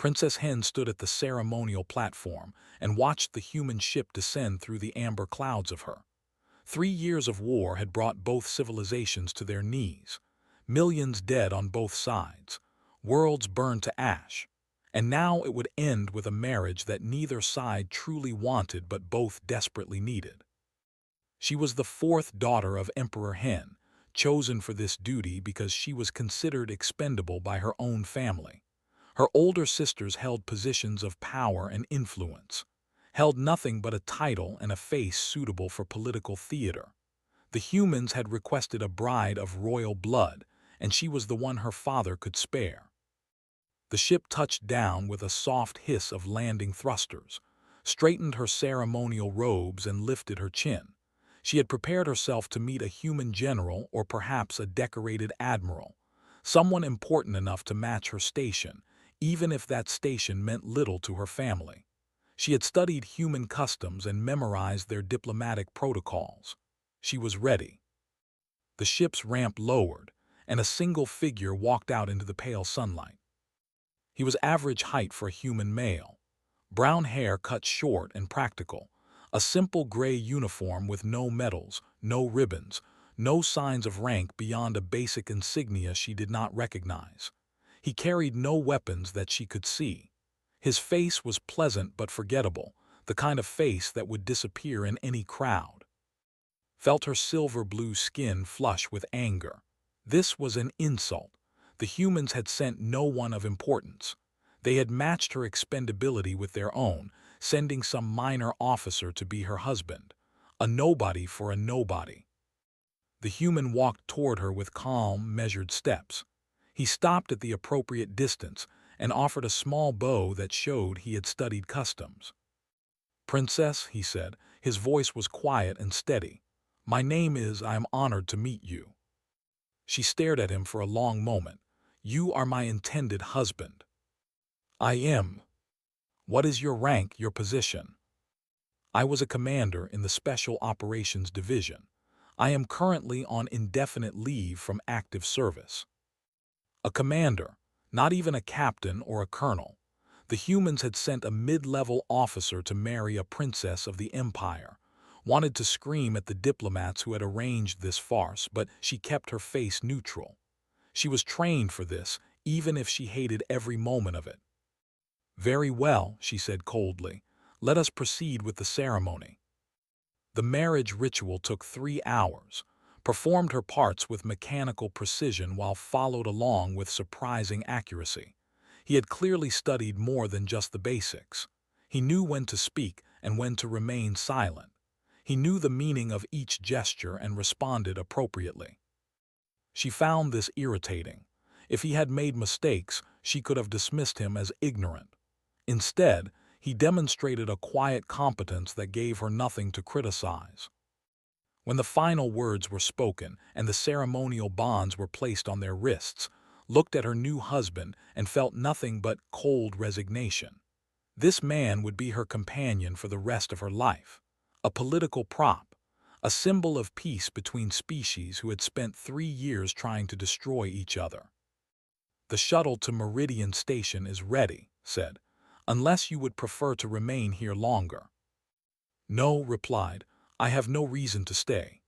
Princess Hen stood at the ceremonial platform and watched the human ship descend through the amber clouds of her. 3 years of war had brought both civilizations to their knees, millions dead on both sides, worlds burned to ash, and now it would end with a marriage that neither side truly wanted but both desperately needed. She was the fourth daughter of Emperor Hen, chosen for this duty because she was considered expendable by her own family. Her older sisters held positions of power and influence, held nothing but a title and a face suitable for political theater. The humans had requested a bride of royal blood, and she was the one her father could spare. The ship touched down with a soft hiss of landing thrusters, straightened her ceremonial robes and lifted her chin. She had prepared herself to meet a human general or perhaps a decorated admiral, someone important enough to match her station, even if that station meant little to her family. She had studied human customs and memorized their diplomatic protocols. She was ready. The ship's ramp lowered, and a single figure walked out into the pale sunlight. He was average height for a human male, brown hair cut short and practical, a simple gray uniform with no medals, no ribbons, no signs of rank beyond a basic insignia she did not recognize. He carried no weapons that she could see. His face was pleasant but forgettable, the kind of face that would disappear in any crowd. Felt her silver-blue skin flush with anger. This was an insult. The humans had sent no one of importance. They had matched her expendability with their own, sending some minor officer to be her husband. A nobody for a nobody. The human walked toward her with calm, measured steps. He stopped at the appropriate distance and offered a small bow that showed he had studied customs. "Princess," he said, his voice was quiet and steady. "My name is, I am honored to meet you." She stared at him for a long moment. "You are my intended husband." "I am." "What is your rank, your position?" "I was a commander in the Special Operations Division. I am currently on indefinite leave from active service." A commander, not even a captain or a colonel. The humans had sent a mid-level officer to marry a princess of the empire, wanted to scream at the diplomats who had arranged this farce, but she kept her face neutral. She was trained for this, even if she hated every moment of it. "Very well," she said coldly. "Let us proceed with the ceremony." The marriage ritual took 3 hours, performed her parts with mechanical precision while followed along with surprising accuracy. He had clearly studied more than just the basics. He knew when to speak and when to remain silent. He knew the meaning of each gesture and responded appropriately. She found this irritating. If he had made mistakes, she could have dismissed him as ignorant. Instead, he demonstrated a quiet competence that gave her nothing to criticize. When the final words were spoken and the ceremonial bonds were placed on their wrists, looked at her new husband and felt nothing but cold resignation. This man would be her companion for the rest of her life, a political prop, a symbol of peace between species who had spent 3 years trying to destroy each other. "The shuttle to Meridian Station is ready," said, "unless you would prefer to remain here longer." "No," replied, "I have no reason to stay."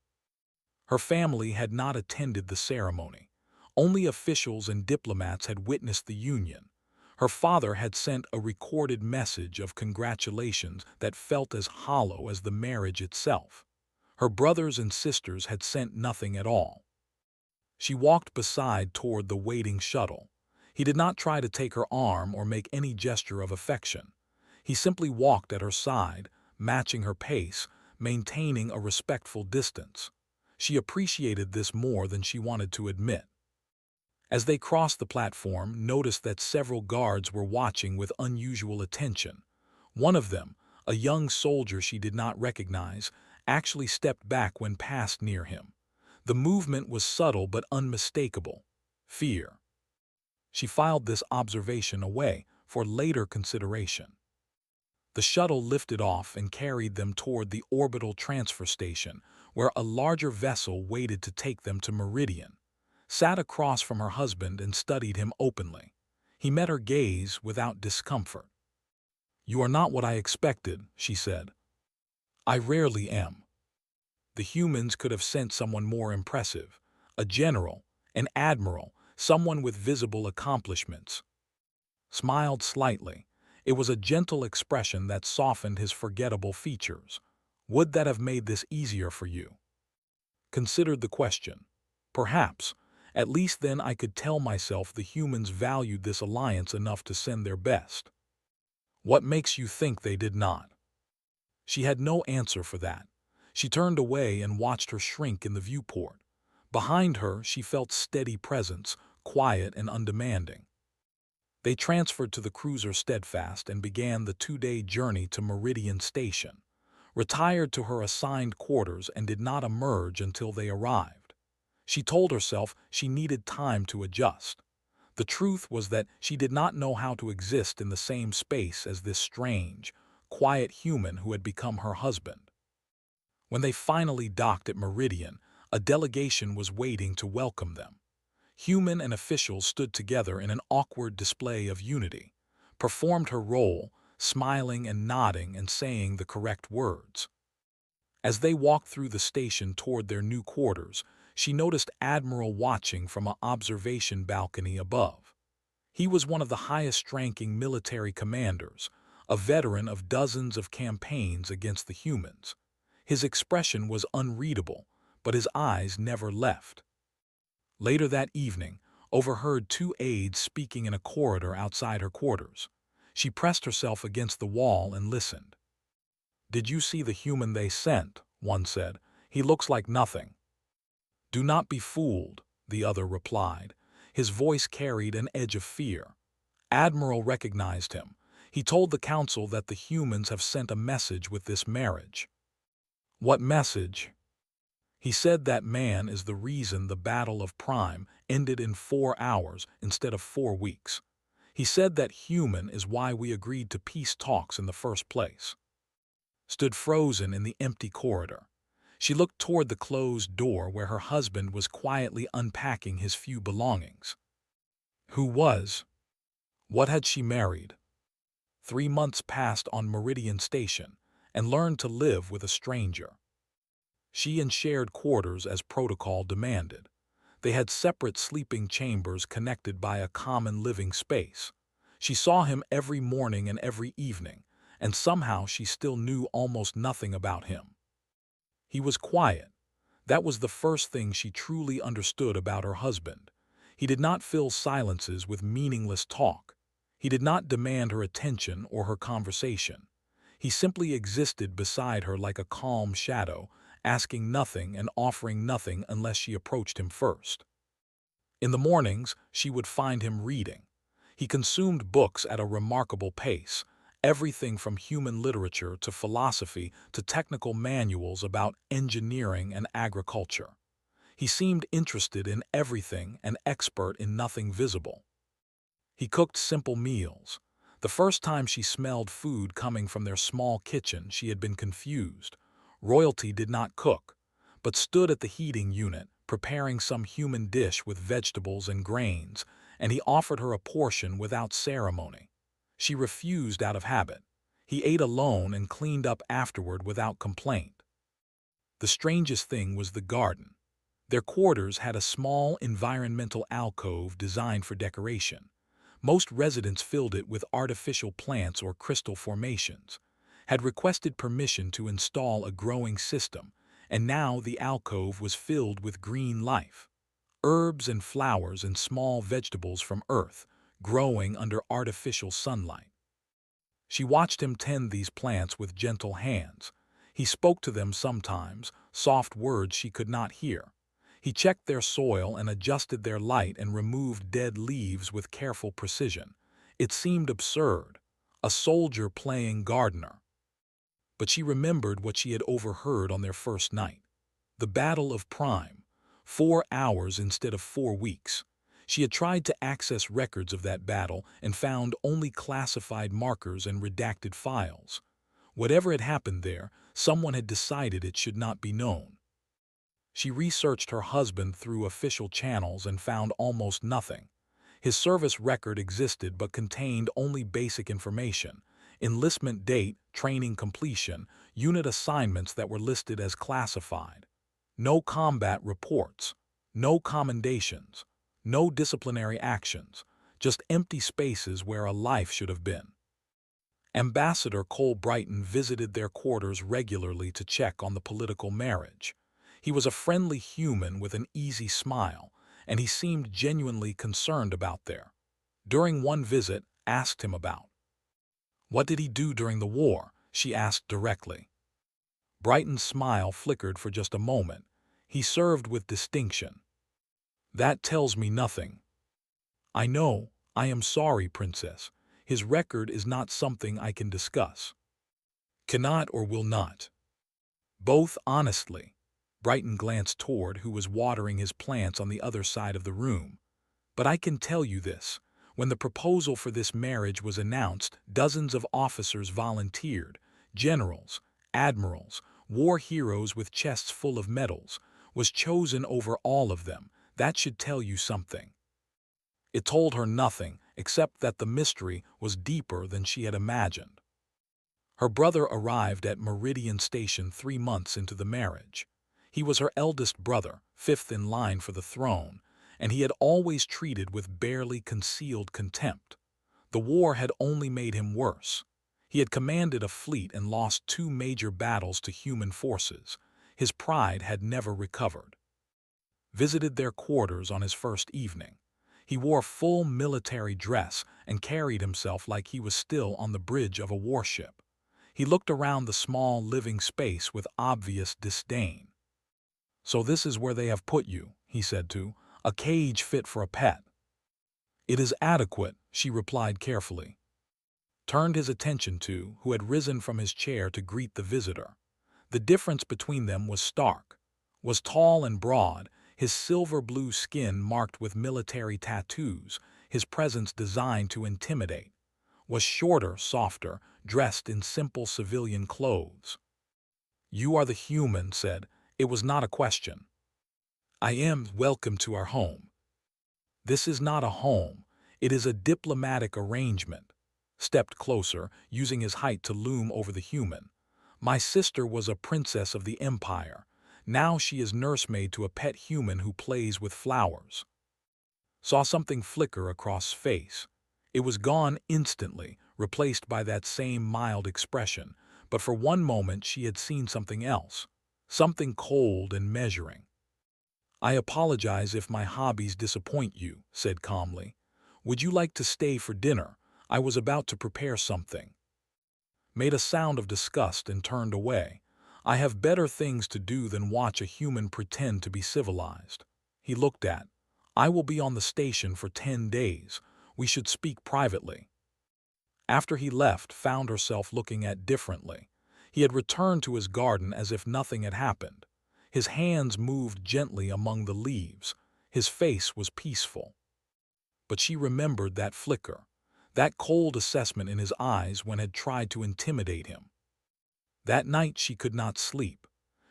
Her family had not attended the ceremony. Only officials and diplomats had witnessed the union. Her father had sent a recorded message of congratulations that felt as hollow as the marriage itself. Her brothers and sisters had sent nothing at all. She walked beside toward the waiting shuttle. He did not try to take her arm or make any gesture of affection. He simply walked at her side, matching her pace, maintaining a respectful distance. She appreciated this more than she wanted to admit. As they crossed the platform, noticed that several guards were watching with unusual attention. One of them, a young soldier she did not recognize, actually stepped back when passed near him. The movement was subtle but unmistakable. Fear. She filed this observation away for later consideration. The shuttle lifted off and carried them toward the orbital transfer station, where a larger vessel waited to take them to Meridian. Sat across from her husband and studied him openly. He met her gaze without discomfort. "You are not what I expected," she said. "I rarely am." The humans could have sent someone more impressive, a general, an admiral, someone with visible accomplishments. Smiled slightly. It was a gentle expression that softened his forgettable features. "Would that have made this easier for you?" Considered the question. "Perhaps. At least then I could tell myself the humans valued this alliance enough to send their best." "What makes you think they did not?" She had no answer for that. She turned away and watched her shrink in the viewport. Behind her, she felt steady presence, quiet and undemanding. They transferred to the cruiser Steadfast and began the 2-day journey to Meridian Station, retired to her assigned quarters and did not emerge until they arrived. She told herself she needed time to adjust. The truth was that she did not know how to exist in the same space as this strange, quiet human who had become her husband. When they finally docked at Meridian, a delegation was waiting to welcome them. Human and officials stood together in an awkward display of unity, performed her role, smiling and nodding and saying the correct words. As they walked through the station toward their new quarters, she noticed Admiral watching from an observation balcony above. He was one of the highest-ranking military commanders, a veteran of dozens of campaigns against the humans. His expression was unreadable, but his eyes never left. Later that evening, overheard 2 aides speaking in a corridor outside her quarters. She pressed herself against the wall and listened. "Did you see the human they sent?" one said. "He looks like nothing." "Do not be fooled," the other replied. His voice carried an edge of fear. Admiral recognized him. He told the council that the humans have sent a message with this marriage. "What message?" "He said that man is the reason the Battle of Prime ended in 4 hours instead of 4 weeks. He said that human is why we agreed to peace talks in the first place." Stood frozen in the empty corridor. She looked toward the closed door where her husband was quietly unpacking his few belongings. Who was? What had she married? 3 months passed on Meridian Station and learned to live with a stranger. She and shared quarters as protocol demanded. They had separate sleeping chambers connected by a common living space. She saw him every morning and every evening, and somehow she still knew almost nothing about him. He was quiet. That was the first thing she truly understood about her husband. He did not fill silences with meaningless talk. He did not demand her attention or her conversation. He simply existed beside her like a calm shadow, asking nothing and offering nothing unless she approached him first. In the mornings, she would find him reading. He consumed books at a remarkable pace, everything from human literature to philosophy to technical manuals about engineering and agriculture. He seemed interested in everything and expert in nothing visible. He cooked simple meals. The first time she smelled food coming from their small kitchen, she had been confused. Royalty did not cook, but stood at the heating unit, preparing some human dish with vegetables and grains, and he offered her a portion without ceremony. She refused out of habit. He ate alone and cleaned up afterward without complaint. The strangest thing was the garden. Their quarters had a small environmental alcove designed for decoration. Most residents filled it with artificial plants or crystal formations, had requested permission to install a growing system, and now the alcove was filled with green life. Herbs and flowers and small vegetables from Earth, growing under artificial sunlight. She watched him tend these plants with gentle hands. He spoke to them sometimes, soft words she could not hear. He checked their soil and adjusted their light and removed dead leaves with careful precision. It seemed absurd, a soldier playing gardener. But she remembered what she had overheard on their first night. The Battle of Prime, 4 hours instead of 4 weeks. She had tried to access records of that battle and found only classified markers and redacted files. Whatever had happened there, someone had decided it should not be known. She researched her husband through official channels and found almost nothing. His service record existed but contained only basic information: enlistment date, training completion, unit assignments that were listed as classified. No combat reports, no commendations, no disciplinary actions, just empty spaces where a life should have been. Ambassador Cole Brighton visited their quarters regularly to check on the political marriage. He was a friendly human with an easy smile, and he seemed genuinely concerned about their. During one visit, asked him about. What did he do during the war? She asked directly. Brighton's smile flickered for just a moment. He served with distinction. That tells me nothing. I know. I am sorry, Princess. His record is not something I can discuss. Cannot or will not. Both honestly. Brighton glanced toward who was watering his plants on the other side of the room. But I can tell you this. When the proposal for this marriage was announced, dozens of officers volunteered: generals, admirals, war heroes with chests full of medals, was chosen over all of them. That should tell you something. It told her nothing, except that the mystery was deeper than she had imagined. Her brother arrived at Meridian Station 3 months into the marriage. He was her eldest brother, fifth in line for the throne, and he had always treated with barely concealed contempt. The war had only made him worse. He had commanded a fleet and lost 2 major battles to human forces. His pride had never recovered. Visited their quarters on his first evening. He wore full military dress and carried himself like he was still on the bridge of a warship. He looked around the small living space with obvious disdain. So this is where they have put you, he said to, a cage fit for a pet. It is adequate, she replied carefully. Turned his attention to who had risen from his chair to greet the visitor. The difference between them was stark. Was tall and broad, his silver-blue skin marked with military tattoos, his presence designed to intimidate. Was shorter, softer, dressed in simple civilian clothes. You are the human, said. It was not a question. I am welcome to our home. This is not a home. It is a diplomatic arrangement. Stepped closer, using his height to loom over the human. My sister was a princess of the empire. Now she is nursemaid to a pet human who plays with flowers. Saw something flicker across face. It was gone instantly, replaced by that same mild expression, but for one moment she had seen something else, something cold and measuring. I apologize if my hobbies disappoint you, said calmly. Would you like to stay for dinner? I was about to prepare something. Made a sound of disgust and turned away. I have better things to do than watch a human pretend to be civilized. He looked at. I will be on the station for 10 days. We should speak privately. After he left, found herself looking at differently. He had returned to his garden as if nothing had happened. His hands moved gently among the leaves. His face was peaceful. But she remembered that flicker, that cold assessment in his eyes when had tried to intimidate him. That night she could not sleep.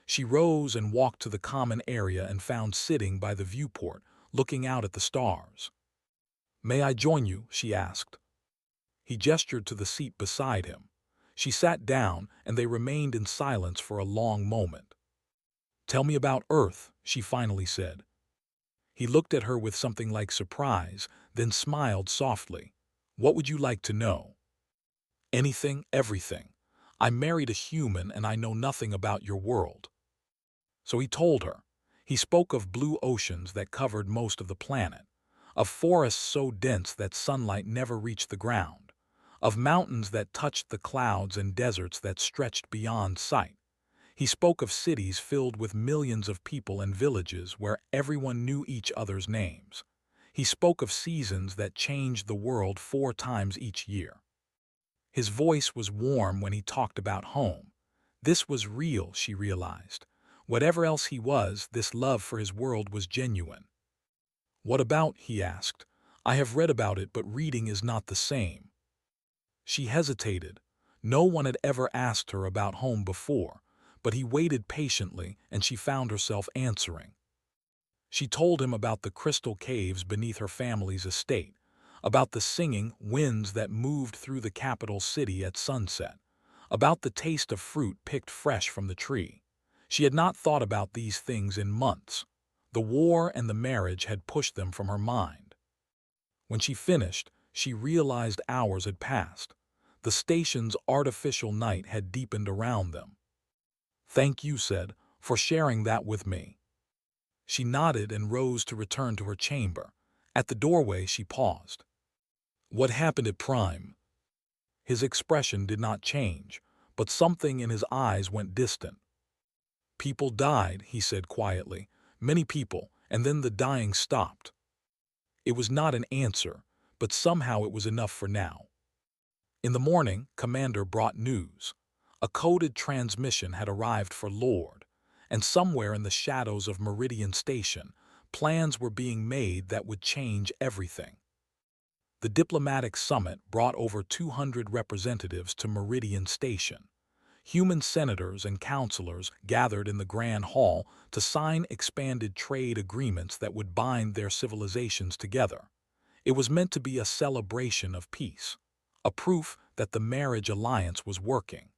She rose and walked to the common area and found sitting by the viewport, looking out at the stars. May I join you? She asked. He gestured to the seat beside him. She sat down, and they remained in silence for a long moment. Tell me about Earth, she finally said. He looked at her with something like surprise, then smiled softly. What would you like to know? Anything, everything. I married a human and I know nothing about your world. So he told her. He spoke of blue oceans that covered most of the planet, of forests so dense that sunlight never reached the ground, of mountains that touched the clouds and deserts that stretched beyond sight. He spoke of cities filled with millions of people and villages where everyone knew each other's names. He spoke of seasons that changed the world 4 times each year. His voice was warm when he talked about home. This was real, she realized. Whatever else he was, this love for his world was genuine. What about? He asked. I have read about it, but reading is not the same. She hesitated. No one had ever asked her about home before, but he waited patiently and she found herself answering. She told him about the crystal caves beneath her family's estate, about the singing winds that moved through the capital city at sunset, about the taste of fruit picked fresh from the tree. She had not thought about these things in months. The war and the marriage had pushed them from her mind. When she finished, she realized hours had passed. The station's artificial night had deepened around them. "Thank you," said, "for sharing that with me." She nodded and rose to return to her chamber. At the doorway, she paused. "What happened at Prime?" His expression did not change, but something in his eyes went distant. "People died," he said quietly. "Many people, and then the dying stopped." It was not an answer, but somehow it was enough for now. In the morning, Commander brought news. A coded transmission had arrived for Lord, and somewhere in the shadows of Meridian Station, plans were being made that would change everything. The diplomatic summit brought over 200 representatives to Meridian Station. Human senators and councilors gathered in the Grand Hall to sign expanded trade agreements that would bind their civilizations together. It was meant to be a celebration of peace, a proof that the marriage alliance was working.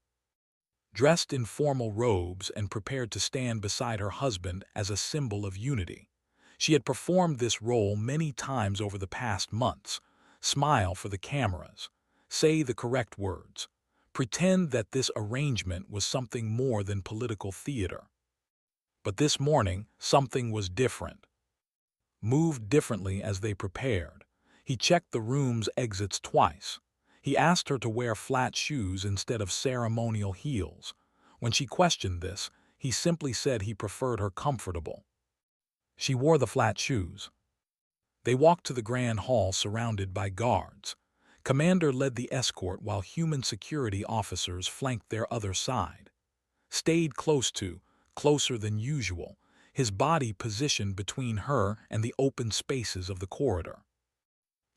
Dressed in formal robes and prepared to stand beside her husband as a symbol of unity, she had performed this role many times over the past months. Smile for the cameras, say the correct words, pretend that this arrangement was something more than political theater. But this morning, something was different. Moved differently as they prepared. He checked the room's exits twice. He asked her to wear flat shoes instead of ceremonial heels. When she questioned this, he simply said he preferred her comfortable. She wore the flat shoes. They walked to the Grand Hall surrounded by guards. Commander led the escort while human security officers flanked their other side. Stayed closer than usual, his body positioned between her and the open spaces of the corridor.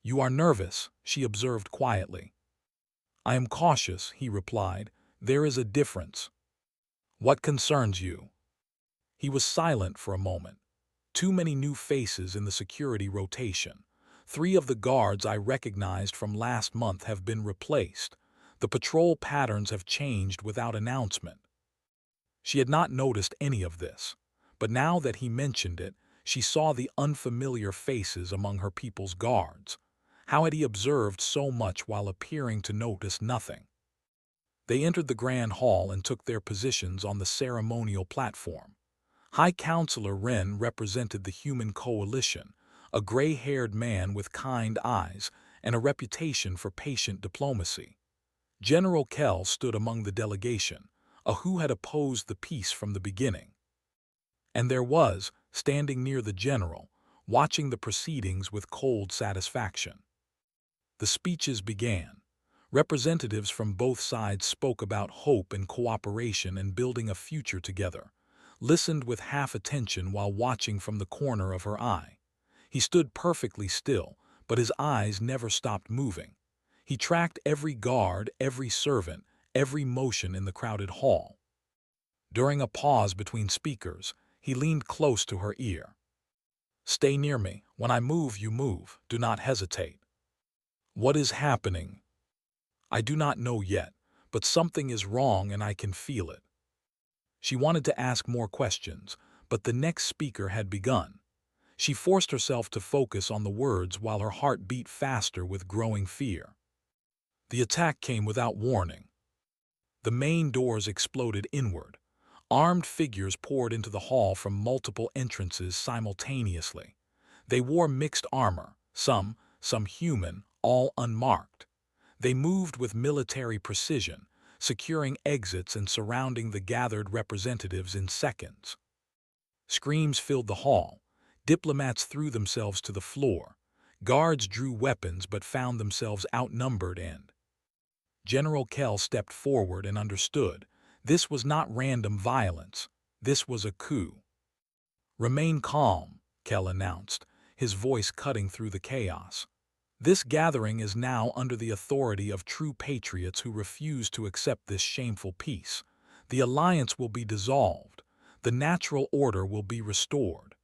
"You are nervous," she observed quietly. "I am cautious," he replied. "There is a difference." "What concerns you?" He was silent for a moment. Too many new faces in the security rotation. 3 of the guards I recognized from last month have been replaced. The patrol patterns have changed without announcement. She had not noticed any of this, but now that he mentioned it, she saw the unfamiliar faces among her people's guards. How had he observed so much while appearing to notice nothing? They entered the Grand Hall and took their positions on the ceremonial platform. High Counselor Wren represented the human coalition, a gray-haired man with kind eyes and a reputation for patient diplomacy. General Kell stood among the delegation, a who had opposed the peace from the beginning. And there was, standing near the general, watching the proceedings with cold satisfaction. The speeches began. Representatives from both sides spoke about hope and cooperation and building a future together. Listened with half attention while watching from the corner of her eye. He stood perfectly still, but his eyes never stopped moving. He tracked every guard, every servant, every motion in the crowded hall. During a pause between speakers, he leaned close to her ear. "Stay near me. When I move, you move. Do not hesitate." "What is happening?" "I do not know yet, but something is wrong and I can feel it." She wanted to ask more questions, but the next speaker had begun. She forced herself to focus on the words while her heart beat faster with growing fear. The attack came without warning. The main doors exploded inward. Armed figures poured into the hall from multiple entrances simultaneously. They wore mixed armor, some human, all unmarked. They moved with military precision, securing exits and surrounding the gathered representatives in seconds. Screams filled the hall. Diplomats threw themselves to the floor. Guards drew weapons but found themselves outnumbered and General Kell stepped forward and understood. This was not random violence. This was a coup. "Remain calm," Kell announced, his voice cutting through the chaos. "This gathering is now under the authority of true patriots who refuse to accept this shameful peace. The alliance will be dissolved. The natural order will be restored."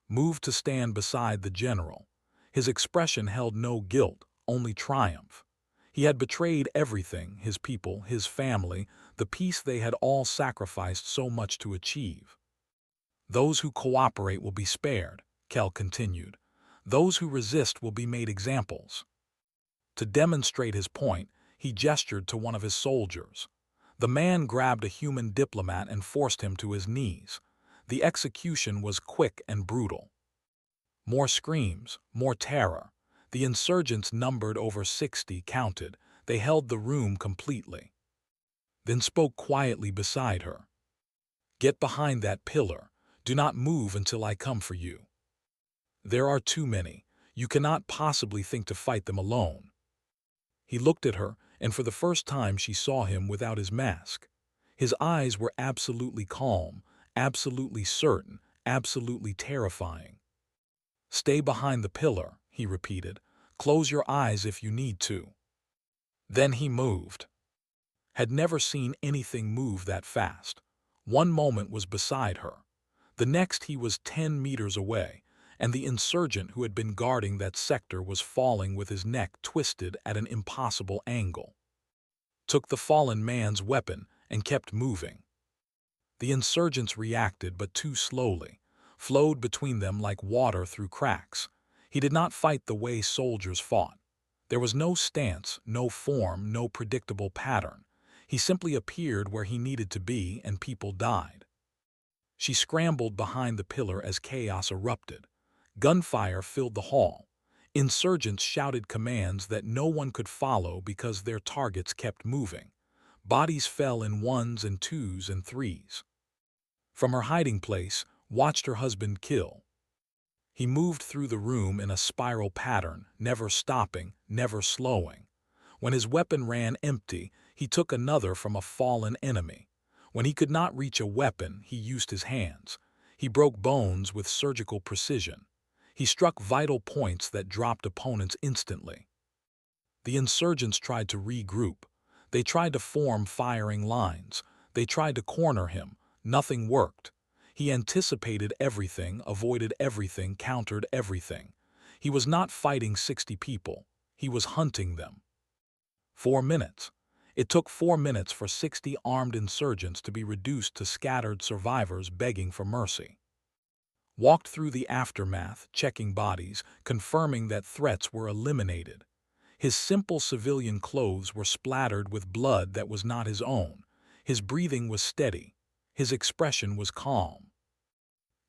Moved to stand beside the general. His expression held no guilt, only triumph. He had betrayed everything, his people, his family, the peace they had all sacrificed so much to achieve. Those who cooperate will be spared, Kell continued. Those who resist will be made examples. To demonstrate his point, he gestured to one of his soldiers. The man grabbed a human diplomat and forced him to his knees. The execution was quick and brutal. More screams, more terror. The insurgents numbered over 60 counted. They held the room completely. Then spoke quietly beside her. "Get behind that pillar. Do not move until I come for you. There are too many. You cannot possibly think to fight them alone." He looked at her, and for the first time she saw him without his mask. His eyes were absolutely calm, absolutely certain, absolutely terrifying. "Stay behind the pillar," he repeated. "Close your eyes if you need to." Then he moved. Had never seen anything move that fast. One moment was beside her. The next he was 10 meters away, and the insurgent who had been guarding that sector was falling with his neck twisted at an impossible angle. Took the fallen man's weapon and kept moving. The insurgents reacted, but too slowly, flowed between them like water through cracks. He did not fight the way soldiers fought. There was no stance, no form, no predictable pattern. He simply appeared where he needed to be, and people died. She scrambled behind the pillar as chaos erupted. Gunfire filled the hall. Insurgents shouted commands that no one could follow because their targets kept moving. Bodies fell in ones and twos and threes. From her hiding place, watched her husband kill. He moved through the room in a spiral pattern, never stopping, never slowing. When his weapon ran empty, he took another from a fallen enemy. When he could not reach a weapon, he used his hands. He broke bones with surgical precision. He struck vital points that dropped opponents instantly. The insurgents tried to regroup. They tried to form firing lines. They tried to corner him. Nothing worked. He anticipated everything, avoided everything, countered everything. He was not fighting 60 people. He was hunting them. 4 minutes. It took 4 minutes for 60 armed insurgents to be reduced to scattered survivors begging for mercy. Walked through the aftermath, checking bodies, confirming that threats were eliminated. His simple civilian clothes were splattered with blood that was not his own. His breathing was steady. His expression was calm.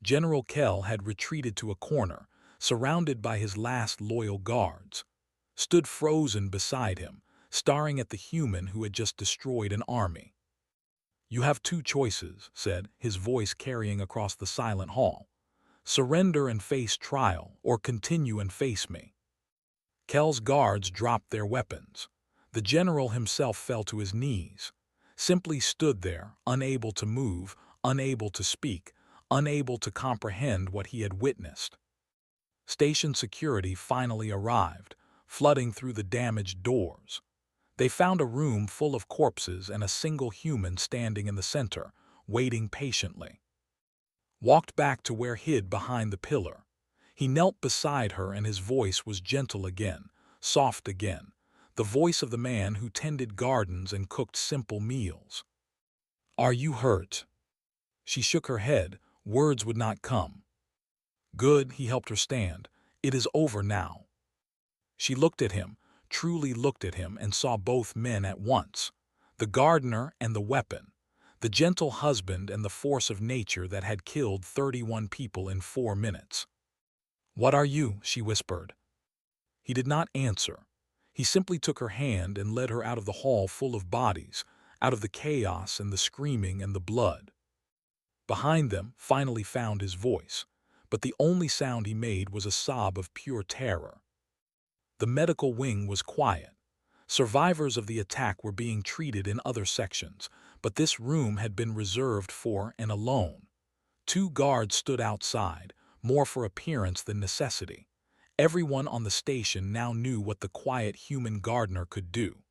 General Kell had retreated to a corner, surrounded by his last loyal guards. Stood frozen beside him, staring at the human who had just destroyed an army. "You have two choices," said, his voice carrying across the silent hall. "Surrender and face trial, or continue and face me." Kell's guards dropped their weapons. The general himself fell to his knees, simply stood there, unable to move, unable to speak, unable to comprehend what he had witnessed. Station security finally arrived, flooding through the damaged doors. They found a room full of corpses and a single human standing in the center, waiting patiently. Walked back to where hid behind the pillar. He knelt beside her and his voice was gentle again, soft again, the voice of the man who tended gardens and cooked simple meals. "Are you hurt?" She shook her head, words would not come. "Good," he helped her stand. "It is over now." She looked at him, truly looked at him, and saw both men at once. The gardener and the weapon. The gentle husband and the force of nature that had killed 31 people in 4 minutes. "What are you?" she whispered. He did not answer. He simply took her hand and led her out of the hall full of bodies, out of the chaos and the screaming and the blood. Behind them, finally found his voice, but the only sound he made was a sob of pure terror. The medical wing was quiet. Survivors of the attack were being treated in other sections, but this room had been reserved for and alone. 2 guards stood outside, more for appearance than necessity. Everyone on the station now knew what the quiet human gardener could do.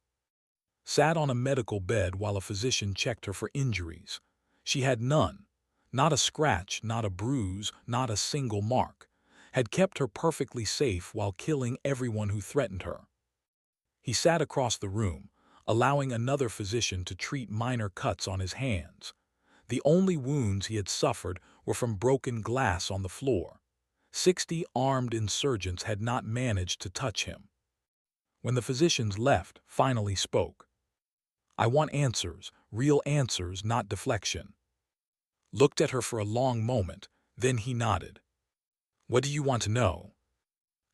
Sat on a medical bed while a physician checked her for injuries. She had none. Not a scratch, not a bruise, not a single mark. had kept her perfectly safe while killing everyone who threatened her. He sat across the room, allowing another physician to treat minor cuts on his hands. The only wounds he had suffered were from broken glass on the floor. 60 armed insurgents had not managed to touch him. When the physicians left, finally spoke. "I want answers, real answers, not deflection." Looked at her for a long moment, then he nodded. "What do you want to know?"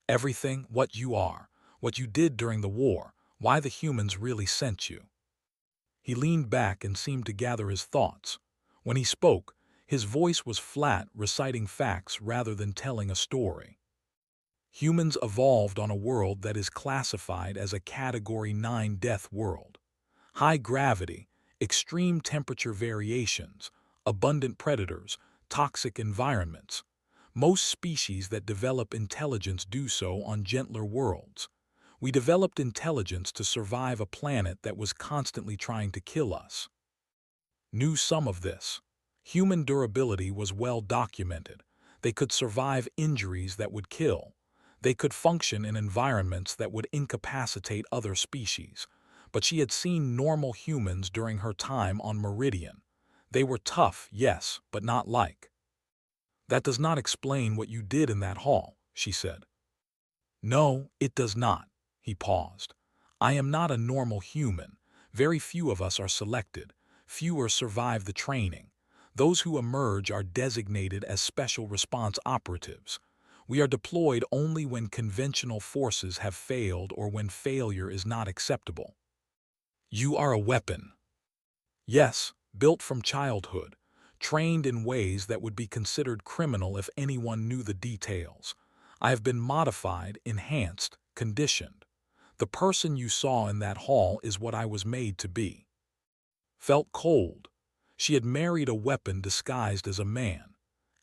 "Everything, what you are, what you did during the war, why the humans really sent you." He leaned back and seemed to gather his thoughts. When he spoke, his voice was flat, reciting facts rather than telling a story. Humans evolved on a world that is classified as a Category 9 death world. High gravity, extreme temperature variations, abundant predators, toxic environments. Most species that develop intelligence do so on gentler worlds. We developed intelligence to survive a planet that was constantly trying to kill us. Knew some of this. Human durability was well documented. They could survive injuries that would kill. They could function in environments that would incapacitate other species. But she had seen normal humans during her time on Meridian. They were tough, yes, but not like. "That does not explain what you did in that hall," she said. "No, it does not." He paused. "I am not a normal human. Very few of us are selected. Fewer survive the training. Those who emerge are designated as special response operatives. We are deployed only when conventional forces have failed or when failure is not acceptable." "You are a weapon." "Yes, built from childhood, trained in ways that would be considered criminal if anyone knew the details. I have been modified, enhanced, conditioned. The person you saw in that hall is what I was made to be." Felt cold. She had married a weapon disguised as a man.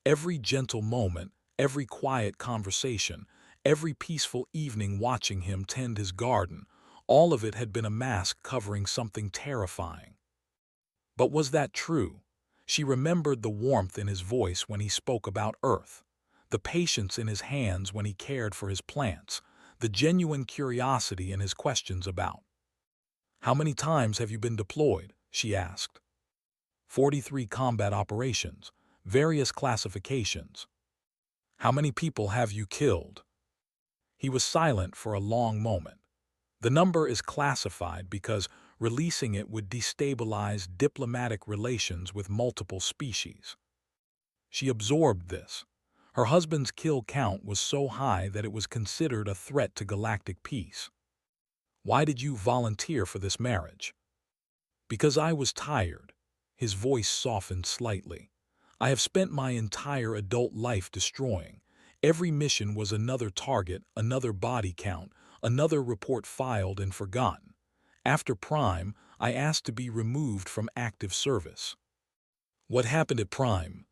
Every gentle moment, every quiet conversation, every peaceful evening watching him tend his garden, all of it had been a mask covering something terrifying. But was that true? She remembered the warmth in his voice when he spoke about Earth, the patience in his hands when he cared for his plants, the genuine curiosity in his questions about. "How many times have you been deployed?" she asked. 43 combat operations, various classifications." "How many people have you killed?" He was silent for a long moment. "The number is classified because releasing it would destabilize diplomatic relations with multiple species." She absorbed this. Her husband's kill count was so high that it was considered a threat to galactic peace. "Why did you volunteer for this marriage?" "Because I was tired." His voice softened slightly. "I have spent my entire adult life destroying. Every mission was another target, another body count, another report filed and forgotten. After Prime, I asked to be removed from active service." "What happened at Prime?"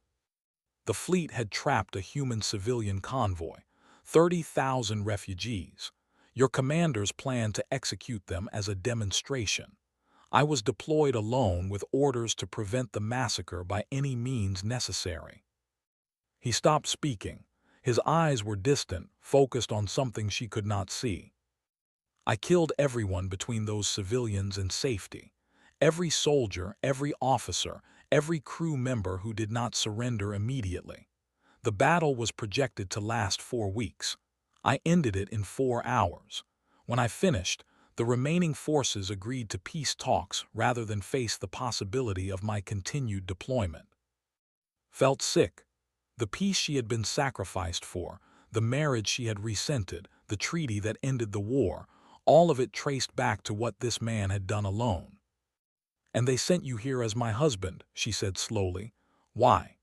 "The fleet had trapped a human civilian convoy, 30,000 refugees. Your commanders planned to execute them as a demonstration. I was deployed alone with orders to prevent the massacre by any means necessary." He stopped speaking. His eyes were distant, focused on something she could not see. "I killed everyone between those civilians and safety. Every soldier, every officer, every crew member who did not surrender immediately. The battle was projected to last 4 weeks. I ended it in 4 hours. When I finished, the remaining forces agreed to peace talks rather than face the possibility of my continued deployment." Felt sick. The peace she had been sacrificed for, the marriage she had resented, the treaty that ended the war, all of it traced back to what this man had done alone. "And they sent you here as my husband," she said slowly. "Why?"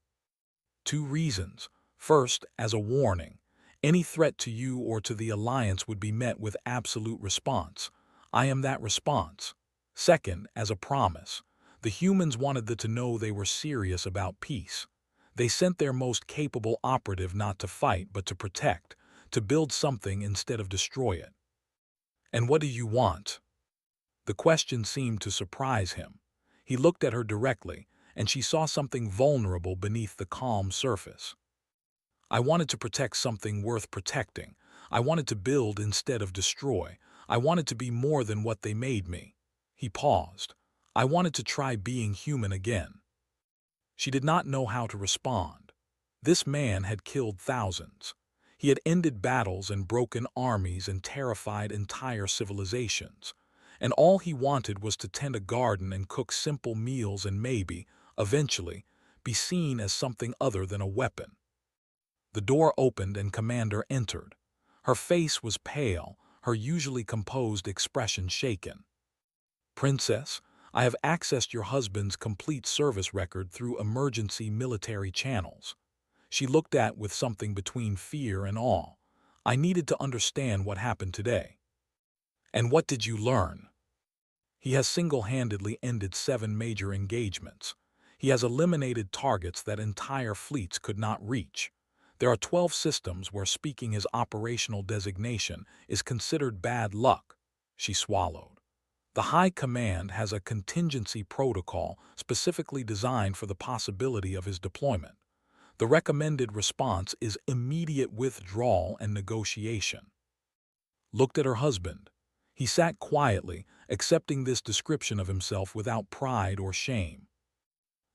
2 reasons. First, as a warning. Any threat to you or to the Alliance would be met with absolute response. I am that response. Second, as a promise. The humans wanted to know they were serious about peace. They sent their most capable operative not to fight but to protect, to build something instead of destroy it. "And what do you want?" The question seemed to surprise him. He looked at her directly, and she saw something vulnerable beneath the calm surface. I wanted to protect something worth protecting. I wanted to build instead of destroy. I wanted to be more than what they made me. He paused. I wanted to try being human again. She did not know how to respond. This man had killed thousands. He had ended battles and broken armies and terrified entire civilizations. And all he wanted was to tend a garden and cook simple meals and maybe, eventually, be seen as something other than a weapon. The door opened and Commander entered. Her face was pale, her usually composed expression shaken. Princess, I have accessed your husband's complete service record through emergency military channels. She looked at with something between fear and awe. I needed to understand what happened today. And what did you learn? He has single-handedly ended 7 major engagements. He has eliminated targets that entire fleets could not reach. There are 12 systems where speaking his operational designation is considered bad luck. She swallowed. The High Command has a contingency protocol specifically designed for the possibility of his deployment. The recommended response is immediate withdrawal and negotiation. Looked at her husband. He sat quietly, accepting this description of himself without pride or shame.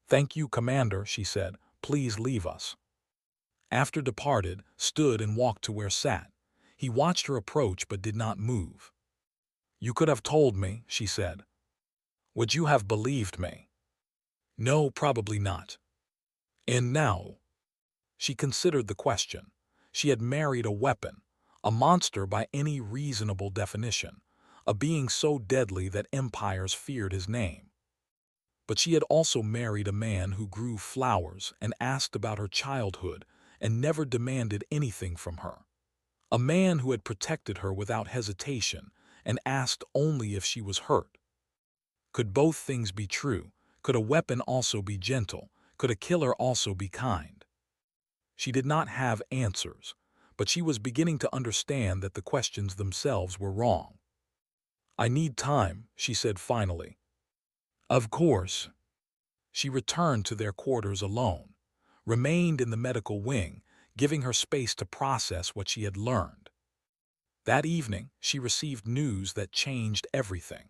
Thank you, Commander, she said. Please leave us. After departed, stood and walked to where sat. He watched her approach but did not move. You could have told me, she said. Would you have believed me? No, probably not. And now? She considered the question. She had married a weapon, a monster by any reasonable definition, a being so deadly that empires feared his name. But she had also married a man who grew flowers and asked about her childhood and never demanded anything from her. A man who had protected her without hesitation and asked only if she was hurt. Could both things be true? Could a weapon also be gentle? Could a killer also be kind? She did not have answers, but she was beginning to understand that the questions themselves were wrong. I need time, she said finally. Of course. She returned to their quarters alone, remained in the medical wing, giving her space to process what she had learned. That evening, she received news that changed everything.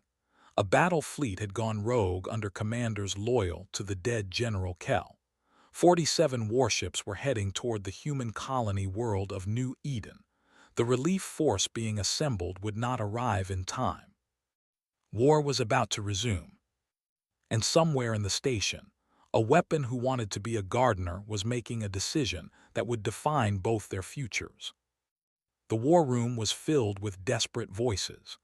A battle fleet had gone rogue under commanders loyal to the dead General Kell. 47 warships were heading toward the human colony world of New Eden. The relief force being assembled would not arrive in time. War was about to resume. And somewhere in the station, a weapon who wanted to be a gardener was making a decision that would define both their futures. The war room was filled with desperate voices.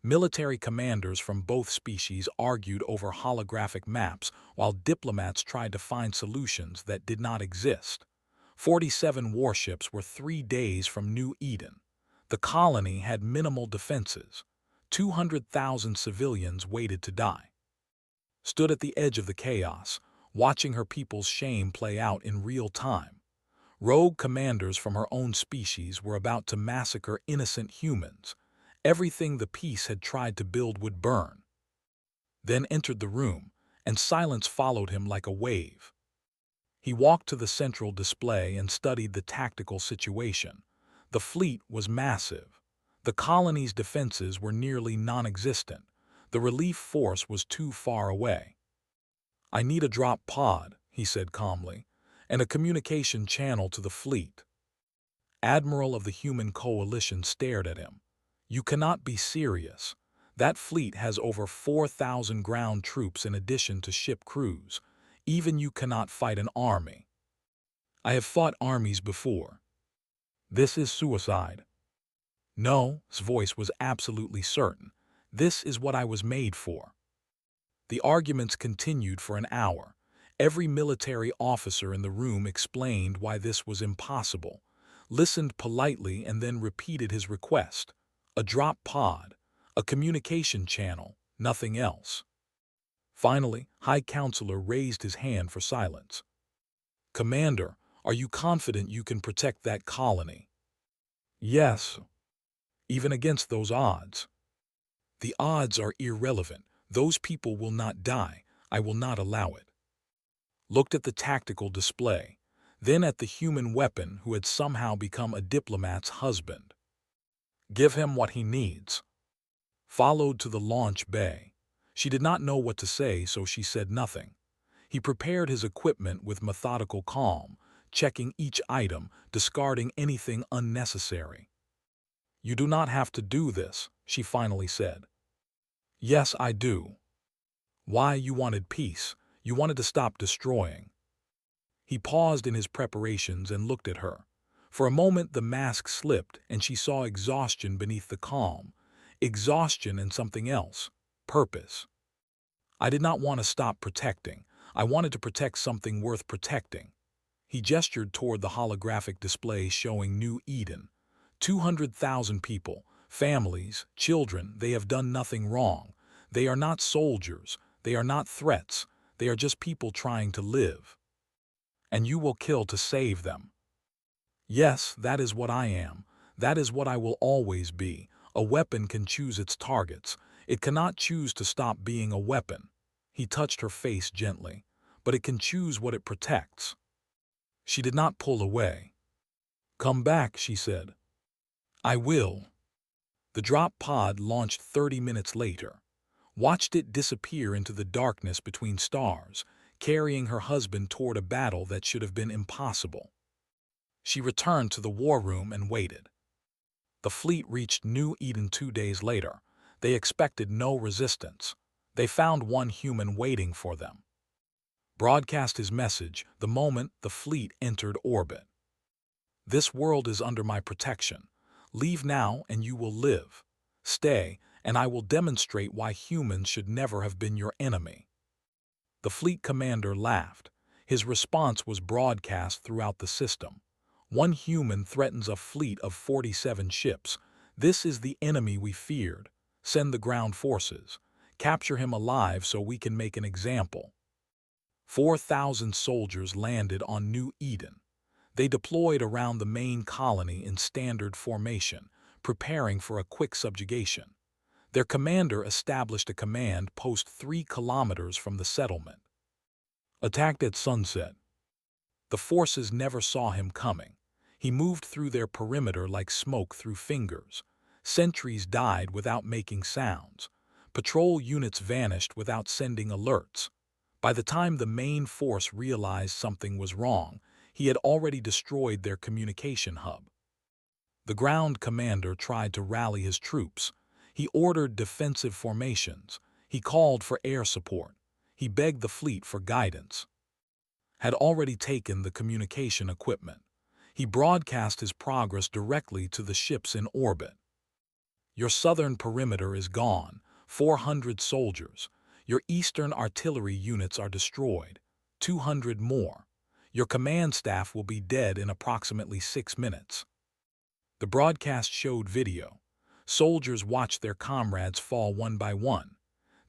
Military commanders from both species argued over holographic maps while diplomats tried to find solutions that did not exist. 47 warships were 3 days from New Eden. The colony had minimal defenses. 200,000 civilians waited to die. Stood at the edge of the chaos, watching her people's shame play out in real time. Rogue commanders from her own species were about to massacre innocent humans. Everything the peace had tried to build would burn. Then entered the room, and silence followed him like a wave. He walked to the central display and studied the tactical situation. The fleet was massive. The colony's defenses were nearly non-existent. The relief force was too far away. I need a drop pod, he said calmly, and a communication channel to the fleet. Admiral of the Human Coalition stared at him. You cannot be serious. That fleet has over 4,000 ground troops in addition to ship crews. Even you cannot fight an army. I have fought armies before. This is suicide. No, his voice was absolutely certain. This is what I was made for. The arguments continued for an hour. Every military officer in the room explained why this was impossible, listened politely and then repeated his request. A drop pod, a communication channel, nothing else. Finally, High Counselor raised his hand for silence. Commander, are you confident you can protect that colony? Yes. Even against those odds. The odds are irrelevant. Those people will not die. I will not allow it. Looked at the tactical display. then at the human weapon who had somehow become a diplomat's husband. Give him what he needs. Followed to the launch bay. She did not know what to say, so she said nothing. He prepared his equipment with methodical calm, checking each item, discarding anything unnecessary. You do not have to do this, she finally said. Yes, I do. Why? You wanted peace. You wanted to stop destroying. He paused in his preparations and looked at her. For a moment the mask slipped and she saw exhaustion beneath the calm. Exhaustion and something else. Purpose. I did not want to stop protecting. I wanted to protect something worth protecting. He gestured toward the holographic display showing New Eden. 200,000 people, families, children, they have done nothing wrong. They are not soldiers. They are not threats. They are just people trying to live. And you will kill to save them. Yes, that is what I am. That is what I will always be. A weapon can choose its targets. It cannot choose to stop being a weapon. He touched her face gently. But it can choose what it protects. She did not pull away. Come back, she said. I will. The drop pod launched 30 minutes later. Watched it disappear into the darkness between stars, carrying her husband toward a battle that should have been impossible. She returned to the war room and waited. The fleet reached New Eden 2 days later. They expected no resistance. They found one human waiting for them. Broadcast his message the moment the fleet entered orbit. This world is under my protection. Leave now and you will live. Stay, and I will demonstrate why humans should never have been your enemy. The fleet commander laughed. His response was broadcast throughout the system. One human threatens a fleet of 47 ships. This is the enemy we feared. Send the ground forces. Capture him alive so we can make an example. 4,000 soldiers landed on New Eden. They deployed around the main colony in standard formation, preparing for a quick subjugation. Their commander established a command post 3 kilometers from the settlement. Attacked at sunset. The forces never saw him coming. He moved through their perimeter like smoke through fingers. Sentries died without making sounds. Patrol units vanished without sending alerts. By the time the main force realized something was wrong, he had already destroyed their communication hub. The ground commander tried to rally his troops. He ordered defensive formations. He called for air support. He begged the fleet for guidance. Had already taken the communication equipment. He broadcast his progress directly to the ships in orbit. Your southern perimeter is gone, 400 soldiers. Your eastern artillery units are destroyed, 200 more. Your command staff will be dead in approximately 6 minutes. The broadcast showed video. Soldiers watched their comrades fall one by one.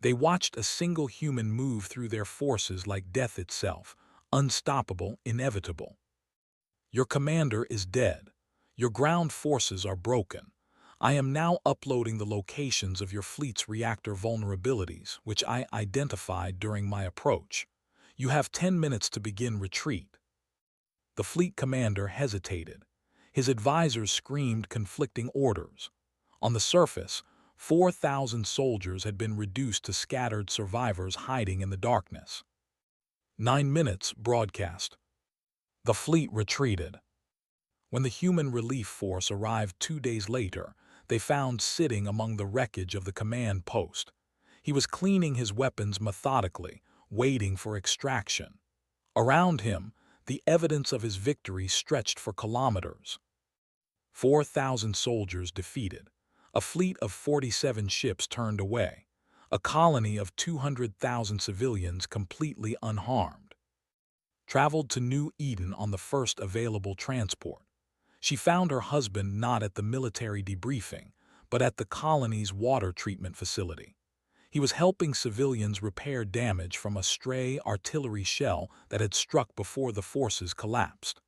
They watched a single human move through their forces like death itself, unstoppable, inevitable. Your commander is dead. Your ground forces are broken. I am now uploading the locations of your fleet's reactor vulnerabilities, which I identified during my approach. You have 10 minutes to begin retreat. The fleet commander hesitated. His advisors screamed conflicting orders. On the surface, 4,000 soldiers had been reduced to scattered survivors hiding in the darkness. 9 minutes broadcast. The fleet retreated. When the human relief force arrived 2 days later, they found sitting among the wreckage of the command post. He was cleaning his weapons methodically, waiting for extraction. Around him, the evidence of his victory stretched for kilometers. 4,000 soldiers defeated. A fleet of 47 ships turned away. A colony of 200,000 civilians completely unharmed. Traveled to New Eden on the first available transport. She found her husband not at the military debriefing, but at the colony's water treatment facility. He was helping civilians repair damage from a stray artillery shell that had struck before the forces collapsed.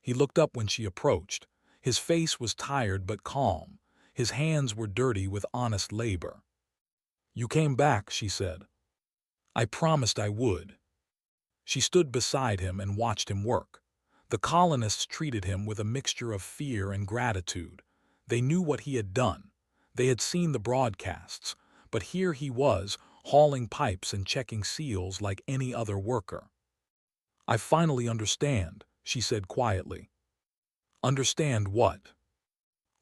He looked up when she approached. His face was tired but calm. His hands were dirty with honest labor. You came back, she said. I promised I would. She stood beside him and watched him work. The colonists treated him with a mixture of fear and gratitude. They knew what he had done. They had seen the broadcasts, but here he was, hauling pipes and checking seals like any other worker. "I finally understand," she said quietly. "Understand what?"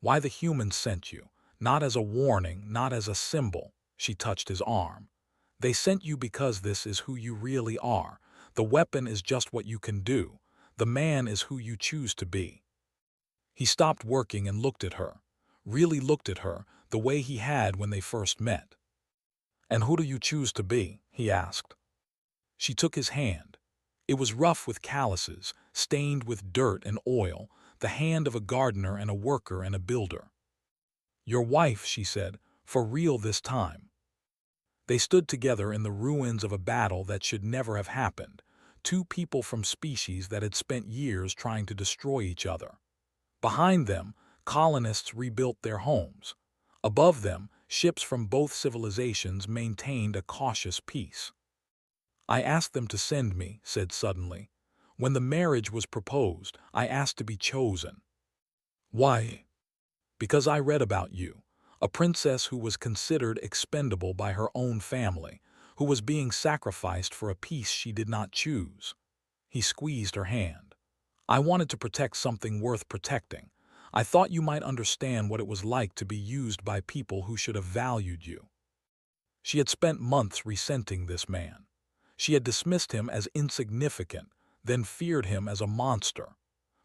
"Why the humans sent you. Not as a warning, not as a symbol." She touched his arm. "They sent you because this is who you really are. The weapon is just what you can do. The man is who you choose to be." He stopped working and looked at her. Really looked at her, the way he had when they first met. "And who do you choose to be?" he asked. She took his hand. It was rough with calluses, stained with dirt and oil, the hand of a gardener and a worker and a builder. "Your wife," she said, "for real this time." They stood together in the ruins of a battle that should never have happened, two people from species that had spent years trying to destroy each other. Behind them, colonists rebuilt their homes. Above them, ships from both civilizations maintained a cautious peace. "I asked them to send me," said suddenly. "When the marriage was proposed, I asked to be chosen." "Why?" "Because I read about you. A princess who was considered expendable by her own family, who was being sacrificed for a peace she did not choose." He squeezed her hand. "I wanted to protect something worth protecting. I thought you might understand what it was like to be used by people who should have valued you." She had spent months resenting this man. She had dismissed him as insignificant, then feared him as a monster.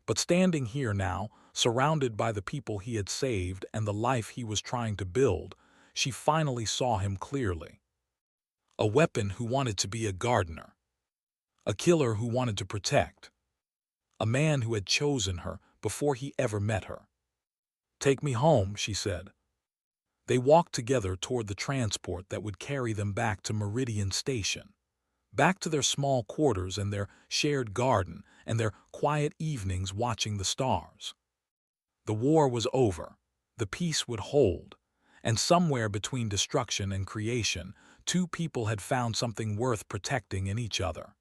But standing here now, surrounded by the people he had saved and the life he was trying to build, she finally saw him clearly. A weapon who wanted to be a gardener. A killer who wanted to protect. A man who had chosen her before he ever met her. "Take me home," she said. They walked together toward the transport that would carry them back to Meridian Station. Back to their small quarters and their shared garden and their quiet evenings watching the stars. The war was over. The peace would hold. And somewhere between destruction and creation, two people had found something worth protecting in each other.